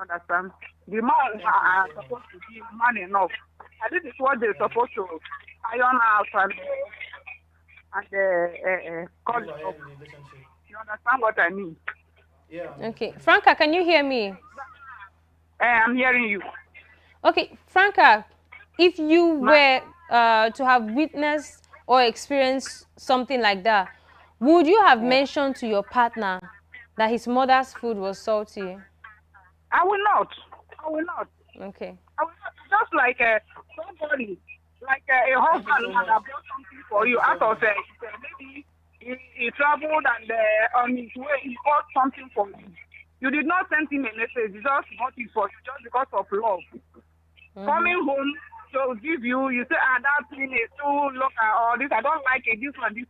understand? The man are supposed to be man enough. I think it's what they're supposed to iron out and call it off. You understand what I mean? Yeah. Okay. Franca, can you hear me? I'm hearing you. Okay, Franca, if you were to have witnessed or experienced something like that, would you have mentioned to your partner that his mother's food was salty? I will not. Okay. I will not. Just like somebody, like a husband that brought something for you out of maybe he traveled and on his way he bought something for you. You did not send him a message. You just bought it for you just because of love. Coming home to give you say, that thing is too local or this, I don't like it, this one. You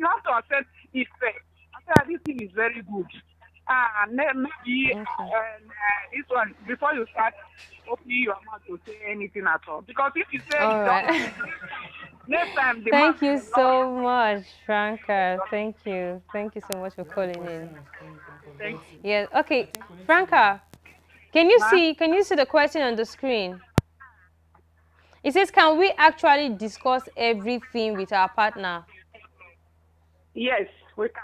have to accept it first. I say, this thing is very good. Maybe this one, before you start opening your mouth to say anything at all. Because if you say next time, thank you so much, Franca. Thank you so much for calling in. Thank you. Yeah. Okay, Franca, can you see the question on the screen? It says, can we actually discuss everything with our partner? Yes, we can.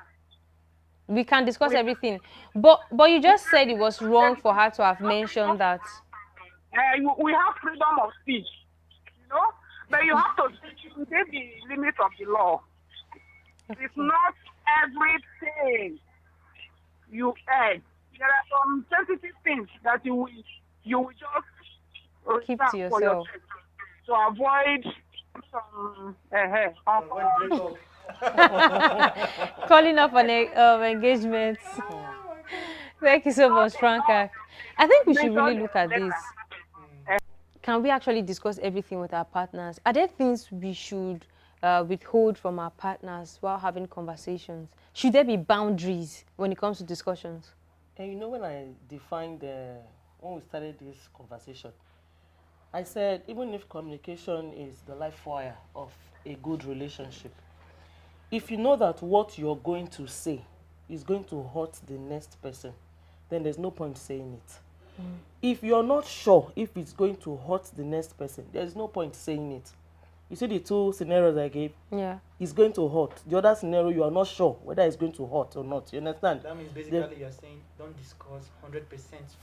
We can discuss everything, but you just said it was wrong for her to have mentioned that. We have freedom of speech, but you have to speak within the limit of the law. Okay. It's not everything you add. There are some sensitive things that you will just keep to yourself to avoid some calling up an engagement. Thank you so much, Franca. I think we should really look at this. Can we actually discuss everything with our partners? Are there things we should withhold from our partners while having conversations? Should there be boundaries when it comes to discussions? And when I defined when we started this conversation, I said even if communication is the life wire of a good relationship, if you know that what you're going to say is going to hurt the next person, then there's no point saying it. If you're not sure if it's going to hurt the next person, there's no point saying it. You see the two scenarios I gave? Yeah. It's going to hurt. The other scenario, you are not sure whether it's going to hurt or not. You understand? That means basically you're saying don't discuss 100%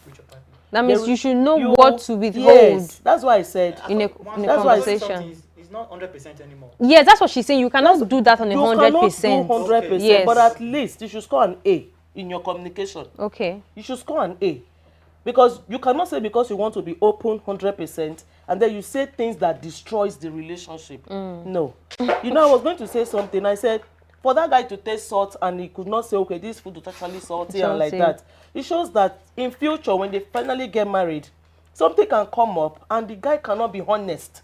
with your partner. That means you should know you- what to withhold Yes, that's why I said. in a Once That's why I something conversation. is not 100% anymore. Yes, that's what she's saying. You cannot do that on a You 100%. cannot do 100%, Yes. but at least you should score an A in your communication. Okay. You should score an A. Because you cannot say because you want to be open 100% and then you say things that destroys the relationship. No. You know, I was going to say something. I said, for that guy to taste salt and he could not say, okay, this food is actually salty and like that. It shows that in future, when they finally get married, something can come up and the guy cannot be honest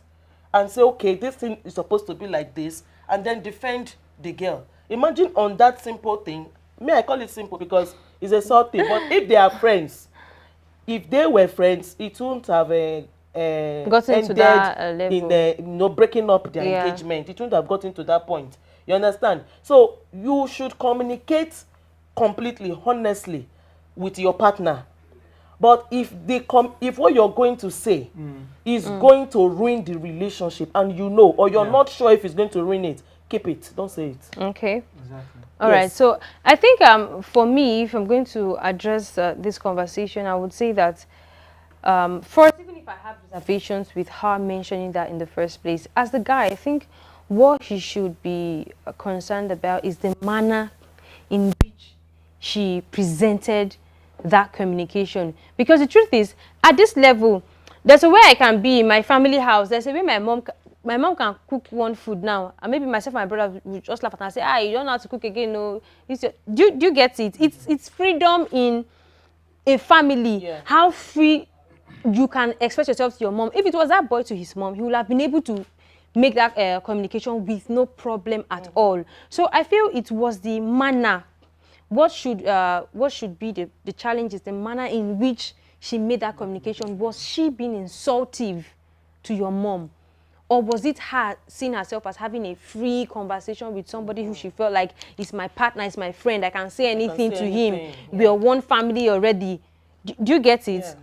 and say, okay, this thing is supposed to be like this, and then defend the girl. Imagine on that simple thing. I call it simple because it's a salt thing, but if they are friends, if they were friends, it wouldn't have gotten to that level. in breaking up their engagement. It wouldn't have gotten to that point. You understand? So you should communicate completely, honestly, with your partner. But if what you're going to say is going to ruin the relationship, and you know, or you're not sure if it's going to ruin it, keep it. Don't say it. Okay. Exactly. All right. So I think for me, if I'm going to address this conversation, I would say that first, even if I have reservations with her mentioning that in the first place, as the guy, I think what he should be concerned about is the manner in which she presented that communication. Because the truth is, at this level, there's a way I can be in my family house. There's a way my mom can cook one food now, and maybe myself and my brother will just laugh at her and say, you don't know how to cook again. No, do you get it? It's freedom in a family. Yeah. How free you can express yourself to your mom. If it was that boy to his mom, he would have been able to make that communication with no problem at all. So I feel it was the manner. What should be the challenge is the manner in which she made that communication. Was she being insultive to your mom? Or was it her seeing herself as having a free conversation with somebody who she felt like is my partner, is my friend, I can say anything to him. Yeah. We are one family already. Do you get it? Yeah.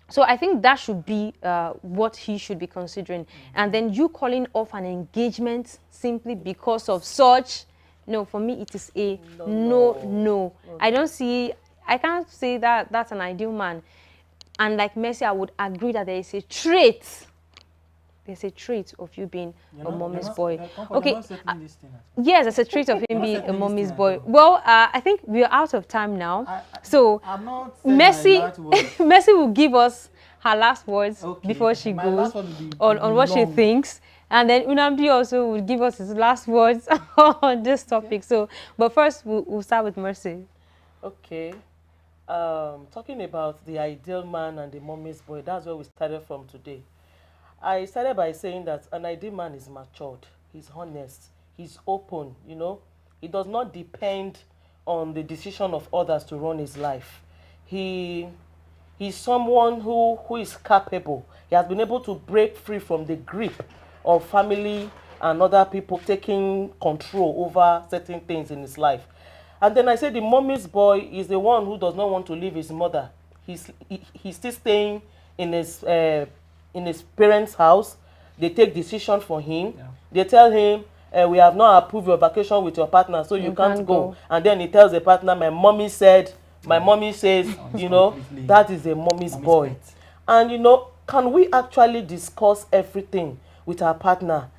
So I think that should be what he should be considering. And then you calling off an engagement simply because of such, no, for me it is a no. I can't say that that's an ideal man. And like Mercy, I would agree that there is a trait. There's a trait of you being a mommy's boy. Okay. Yes, there's a trait of him being a mommy's boy. Well, I think we are out of time now. So Mercy will give us her last words before she goes on what she thinks. And then Nnamdi also will give us his last words on this topic. So, but first we'll start with Mercy. Okay. Talking about the ideal man and the mommy's boy, that's where we started from today. I started by saying that an ideal man is matured, he's honest, he's open, you know. He does not depend on the decision of others to run his life. He's someone who is capable. He has been able to break free from the grip of family and other people taking control over certain things in his life. And then I said the mommy's boy is the one who does not want to leave his mother. He's still staying in his parents' house. They take decision for him. Yeah. They tell him, we have not approved your vacation with your partner, so you can't go. And then he tells the partner, my mommy says, you know, that is a mommy's boy. Pet. And, you know, can we actually discuss everything with our partner?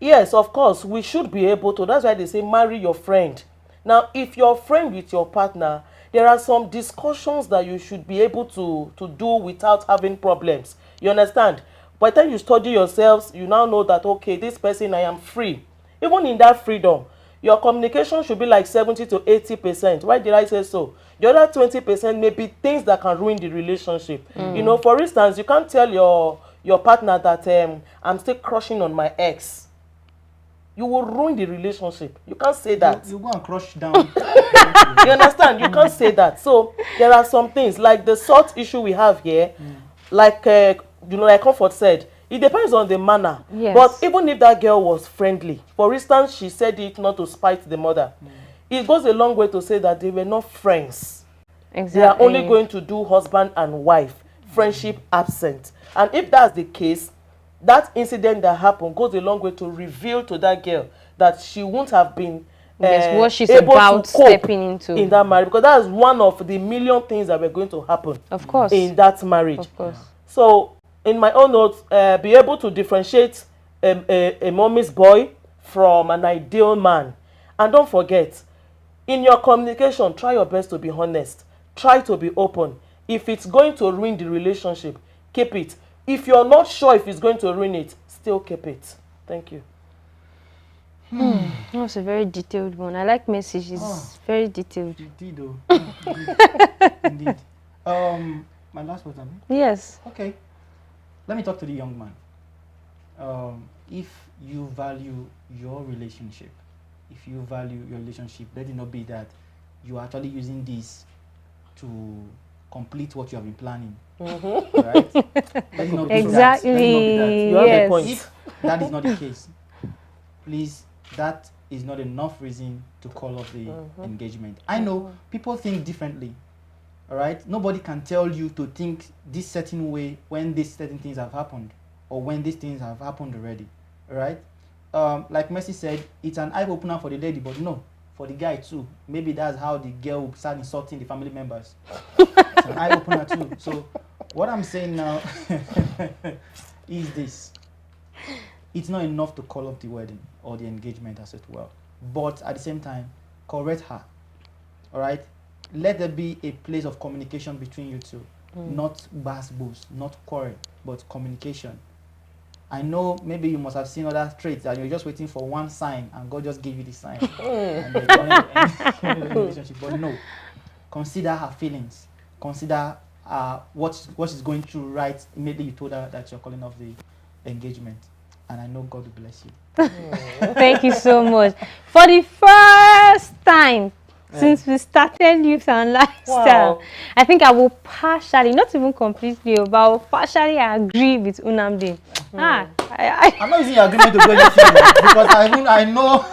Yes, of course, we should be able to. That's why they say marry your friend. Now, if you're a friend with your partner, there are some discussions that you should be able to do without having problems. You understand? By the time you study yourselves, you now know that, okay, this person, I am free. Even in that freedom, your communication should be like 70 to 80%. Why did I say so? The other 20% may be things that can ruin the relationship. You know, for instance, you can't tell your partner that I'm still crushing on my ex. You will ruin the relationship. You can't say that. You go and crush down. You understand? You can't say that. So there are some things like the salt issue we have here. Like, you know, like Comfort said, It depends on the manner. Yes. But even if that girl was friendly, for instance, she said it not to spite the mother, it goes a long way to say that they were not friends. Exactly. They are only going to do husband and wife, friendship absent. And if that's the case, that incident that happened goes a long way to reveal to that girl that she won't have been what she's able about to cope stepping into in that marriage, because that's one of the million things that were going to happen, of course, in that marriage. Of course. So, in my own notes, be able to differentiate a mommy's boy from an ideal man. And don't forget, in your communication, try your best to be honest. Try to be open. If it's going to ruin the relationship, keep it. If you're not sure if it's going to ruin it, still keep it. Thank you. That was a very detailed one. I like message. It's very detailed. Indeed, though. Indeed. My last question. Yes. Okay. Let me talk to the young man. If you value your relationship, let it not be that you are actually using this to complete what you have been planning. Right? Let it not be Exactly. that. Let it not be that. You have a point. If that is not the case, please, that is not enough reason to call off the engagement. I know people think differently. All right? Nobody can tell you to think this certain way when these certain things have happened, or when these things have happened already. All right? Like Mercy said, it's an eye opener for the lady, but no, for the guy too. Maybe that's how the girl will start insulting the family members. It's an eye opener too. So what I'm saying now is this: it's not enough to call off the wedding or the engagement as it well, but at the same time, correct her. All right? Let there be a place of communication between you two, not boost, not quarrel, but communication. I know maybe you must have seen other traits that you're just waiting for one sign and God just gave you the sign. And you're going to end the relationship. But no, consider her feelings. Consider what she's going through right immediately you told her that you're calling off the engagement. And I know God will bless you. Thank you so much. For the first time since we started Youth and Lifestyle, I think I will partially, not even completely, but I will partially agree with Nnamdi. I'm not using your agreement to go anything because I know.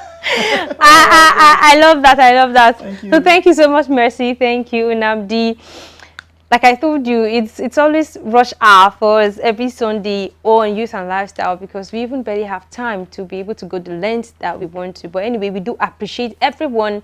I love that. I love that. Thank you. So thank you so much, Mercy. Thank you, Nnamdi. Like I told you, it's always rush hour for us every Sunday on Youth and Lifestyle, because we even barely have time to be able to go the length that we want to. But anyway, we do appreciate everyone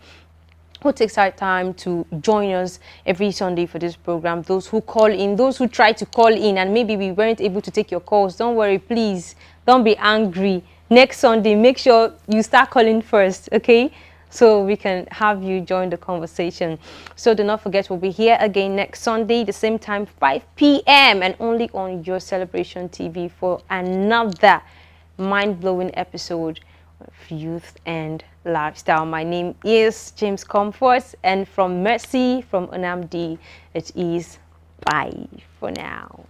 who takes our time to join us every Sunday for this program. Those who call in, those who try to call in, and maybe we weren't able to take your calls. Don't worry, please. Don't be angry. Next Sunday, make sure you start calling first, okay? So we can have you join the conversation. So do not forget, we'll be here again next Sunday, the same time, 5 p.m. and only on your Celebration TV for another mind-blowing episode of Youth and Lifestyle. My name is James Comforts, and from Mercy, from Nnamdi, it is bye for now.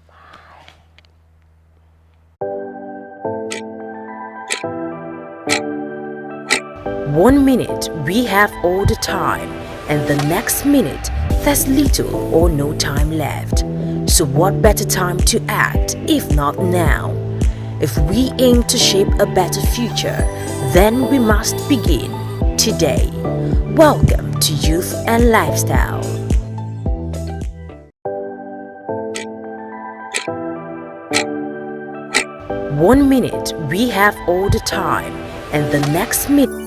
1 minute, we have all the time, and the next minute, there's little or no time left. So what better time to act if not now? If we aim to shape a better future, then we must begin today. Welcome to Youth and Lifestyle. "1 minute, we have all the time, and the next minute